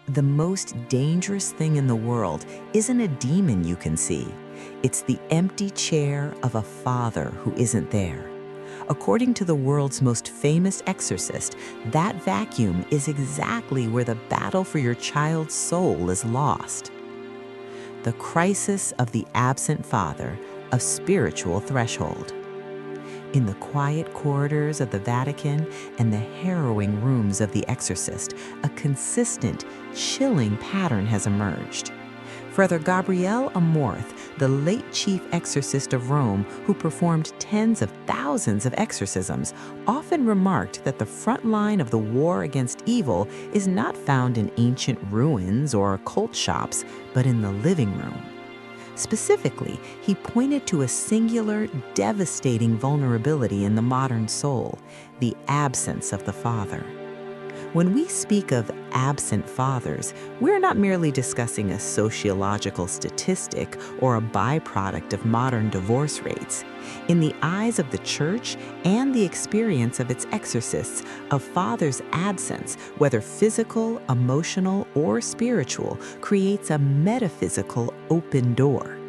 The most dangerous thing in the world isn't a demon you can see. It's the empty chair of a father who isn't there. According to the world's most famous exorcist, that vacuum is exactly where the battle for your child's soul is lost. The crisis of the absent father, a spiritual threshold. In the quiet corridors of the Vatican and the harrowing rooms of The Exorcist, a consistent, chilling pattern has emerged. Father Gabriel Amorth, the late chief exorcist of Rome, who performed tens of thousands of exorcisms, often remarked that the front line of the war against evil is not found in ancient ruins or occult shops, but in the living room. Specifically, he pointed to a singular, devastating vulnerability in the modern soul, the absence of the father. When we speak of absent fathers, we're not merely discussing a sociological statistic or a byproduct of modern divorce rates. In the eyes of the Church and the experience of its exorcists, a father's absence, whether physical, emotional, or spiritual, creates a metaphysical open door.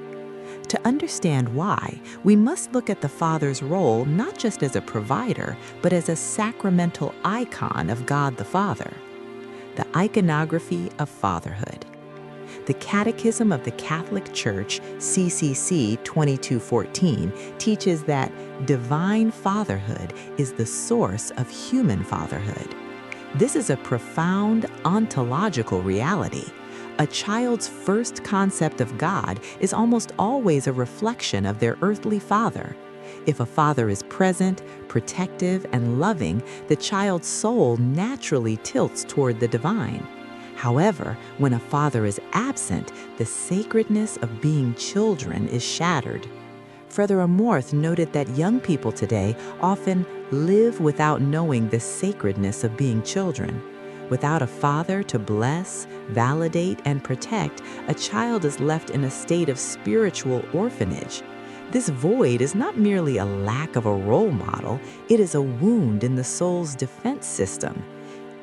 To understand why, we must look at the father's role not just as a provider, but as a sacramental icon of God the Father. The iconography of fatherhood. The Catechism of the Catholic Church, CCC 2214, teaches that divine fatherhood is the source of human fatherhood. This is a profound ontological reality. A child's first concept of God is almost always a reflection of their earthly father. If a father is present, protective, and loving, the child's soul naturally tilts toward the divine. However, when a father is absent, the sacredness of being children is shattered. Father Amorth noted that young people today often live without knowing the sacredness of being children. Without a father to bless, validate, and protect, a child is left in a state of spiritual orphanage. This void is not merely a lack of a role model, it is a wound in the soul's defense system.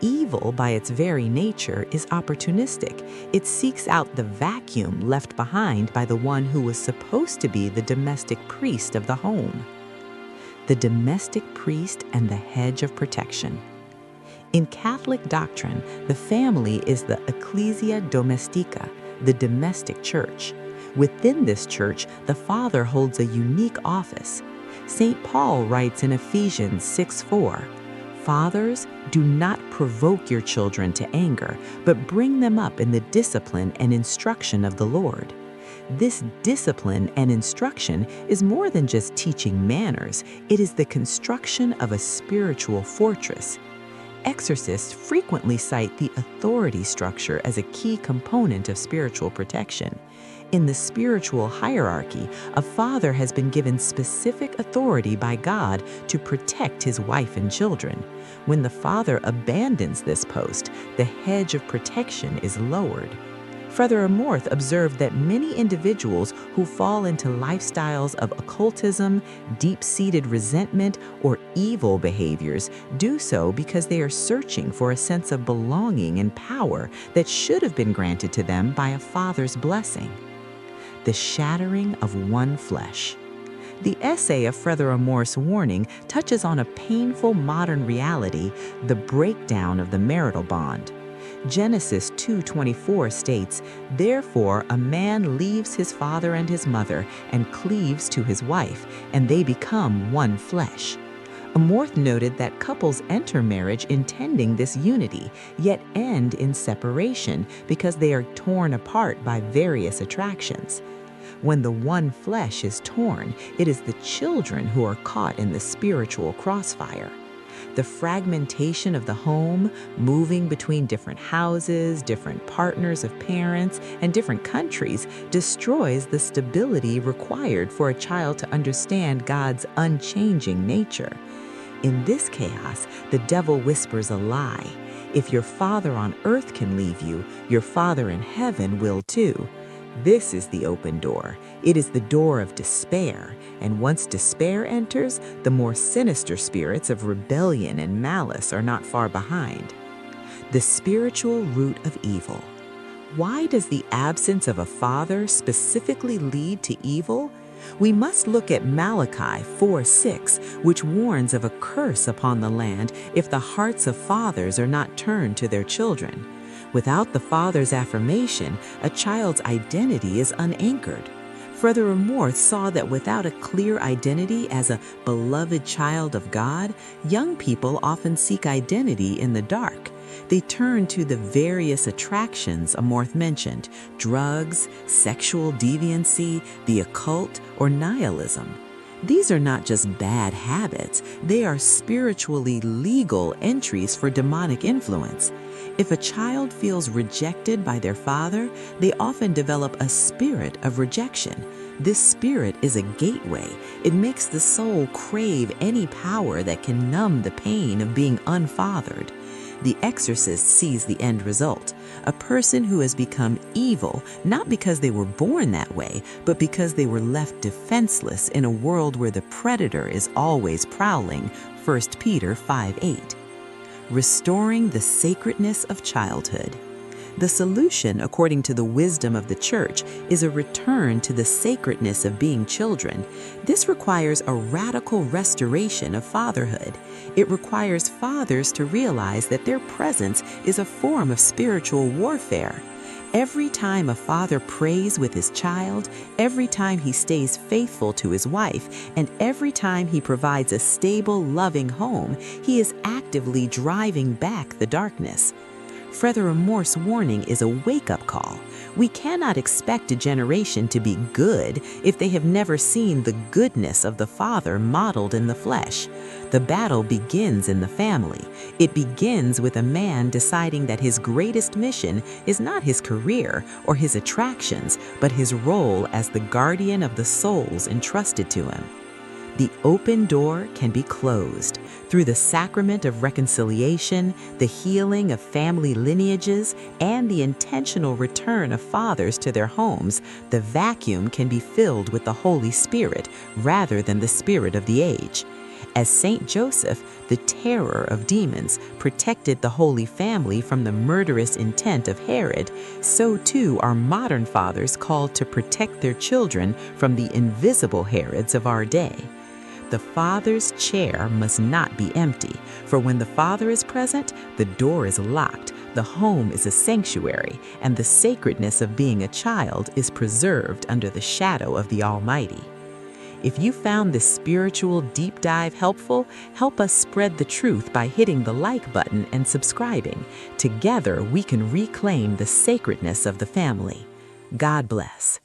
Evil, by its very nature, is opportunistic. It seeks out the vacuum left behind by the one who was supposed to be the domestic priest of the home. The domestic priest and the hedge of protection. In Catholic doctrine, the family is the ecclesia domestica, the domestic church. Within this church, the father holds a unique office. St. Paul writes in Ephesians 6:4, "Fathers, do not provoke your children to anger, but bring them up in the discipline and instruction of the Lord." This discipline and instruction is more than just teaching manners, it is the construction of a spiritual fortress. Exorcists frequently cite the authority structure as a key component of spiritual protection. In the spiritual hierarchy, a father has been given specific authority by God to protect his wife and children. When the father abandons this post, the hedge of protection is lowered. Father Amorth observed that many individuals who fall into lifestyles of occultism, deep-seated resentment, or evil behaviors do so because they are searching for a sense of belonging and power that should have been granted to them by a father's blessing. The shattering of one flesh. The essay of Father Amorth's warning touches on a painful modern reality, the breakdown of the marital bond. Genesis 2:24 states, "Therefore a man leaves his father and his mother and cleaves to his wife, and they become one flesh." Amorth noted that couples enter marriage intending this unity, yet end in separation because they are torn apart by various attractions. When the one flesh is torn, it is the children who are caught in the spiritual crossfire. The fragmentation of the home, moving between different houses, different partners of parents, and different countries, destroys the stability required for a child to understand God's unchanging nature. In this chaos, the devil whispers a lie. If your father on earth can leave you, your father in heaven will too. This is the open door. It is the door of despair, and once despair enters, the more sinister spirits of rebellion and malice are not far behind. The spiritual root of evil. Why does the absence of a father specifically lead to evil? We must look at Malachi 4:6, which warns of a curse upon the land if the hearts of fathers are not turned to their children. Without the father's affirmation, a child's identity is unanchored. Furthermore, saw that without a clear identity as a beloved child of God, young people often seek identity in the dark. They turn to the various attractions Amorth mentioned: drugs, sexual deviancy, the occult, or nihilism. These are not just bad habits, they are spiritually legal entries for demonic influence. If a child feels rejected by their father, they often develop a spirit of rejection. This spirit is a gateway. It makes the soul crave any power that can numb the pain of being unfathered. The Exorcist sees the end result: a person who has become evil, not because they were born that way, but because they were left defenseless in a world where the predator is always prowling. 1 Peter 5:8. Restoring the sacredness of childhood. The solution, according to the wisdom of the Church, is a return to the sacredness of being children. This requires a radical restoration of fatherhood. It requires fathers to realize that their presence is a form of spiritual warfare. Every time a father prays with his child, every time he stays faithful to his wife, and every time he provides a stable, loving home, he is actively driving back the darkness. Furthermore's warning is a wake-up call. We cannot expect a generation to be good if they have never seen the goodness of the Father modeled in the flesh. The battle begins in the family. It begins with a man deciding that his greatest mission is not his career or his attractions, but his role as the guardian of the souls entrusted to him. The open door can be closed. Through the sacrament of reconciliation, the healing of family lineages, and the intentional return of fathers to their homes, the vacuum can be filled with the Holy Spirit rather than the spirit of the age. As Saint Joseph, the terror of demons, protected the Holy Family from the murderous intent of Herod, so too are modern fathers called to protect their children from the invisible Herods of our day. The father's chair must not be empty, for when the father is present, the door is locked, the home is a sanctuary, and the sacredness of being a child is preserved under the shadow of the Almighty. If you found this spiritual deep dive helpful, help us spread the truth by hitting the like button and subscribing. Together, we can reclaim the sacredness of the family. God bless.